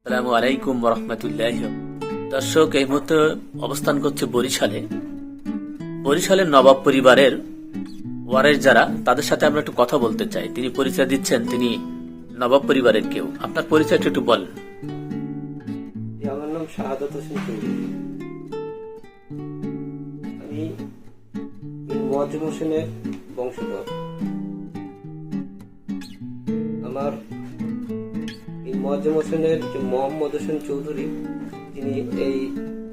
আসসালামু আলাইকুম রহমতুল্লাহ। দর্শক, এই মুহূর্তে অবস্থান করছে বরিশালে। বরিশালের নবাব পরিবারের ওয়ারেস যারা, তাদের সাথে আমরা একটু কথা বলতে চাই। তিনি পরিচয় দিচ্ছেন তিনি নবাব পরিবারের কেউ। আপনার পরিচয়টা একটু বলেন। আমার নাম শাহাদাত হোসেন চৌধুরী। আমি মোয়াজ্জেম হোসেনের বংশধর। আমার মোয়াজ্জেম হোসেনের যে মোহাম্মদ হোসেন চৌধুরী, তিনি এই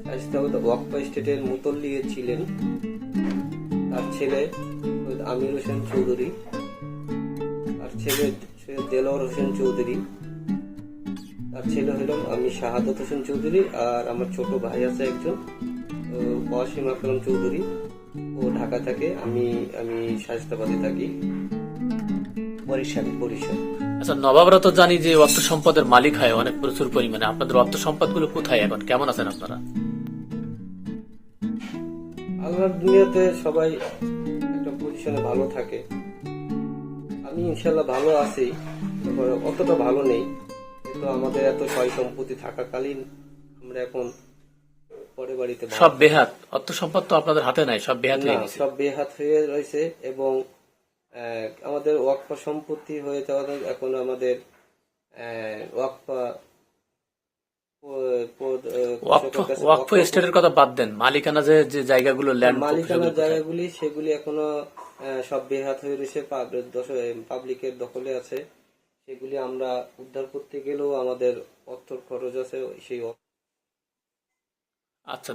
শায়েস্তাবাদ ওয়াকফ স্টেটের মুতল্লি ছিলেন। তার ছেলে সৈয়দ আমির হোসেন চৌধুরী, তার ছেলে সৈয়দ দেলোয়ার হোসেন চৌধুরী, তার ছেলে হলাম আমি শাহাদাত হোসেন চৌধুরী। আর আমার ছোট ভাই আছে একজন, ওয়াসিম আকরাম চৌধুরী। ও ঢাকা থাকে, আমি আমি শায়েস্তাবাদে থাকি, বরিশাল। আচ্ছা, নবাবরা তো জানি যে অর্থ সম্পদের মালিক হয় অনেক প্রচুর পরিমাণে। আপনাদের অর্থ সম্পদ গুলো কোথায় এখন? কেমন আছেন আপনারা? আল্লাহর দুনিয়াতে সবাই একটা পজিশনে ভালো থাকে। আমি ইনশাল্লাহ ভালো আছি, তারপরে অতটা ভালো নেই। কিন্তু আমাদের এত সয় সম্পত্তি থাকাকালীন আমরা এখন পরে বাড়িতে সব বেহাত, অর্থ সম্পদ তো আপনাদের হাতে নাই, সব বেহাত হয়ে না, গেছে। সব বেহাত হয়ে রয়েছে। এবং আমাদের ওয়াকফ সম্পত্তি হয়ে যাওয়া, এখন আমাদের ওয়াকফ ওয়াকফ এস্টেটের কথা বাদ দেন, মালিকানা যে যে জায়গাগুলো ল্যান্ড মালিকানার জায়গাগুলি, সেগুলি এখনো সব বেহাত হয়ে রয়েছে, পাবলিকের দখলে আছে। সেগুলি আমরা উদ্ধার করতে গেলেও আমাদের অর্থ খরচ আছে। সেই আচ্ছা।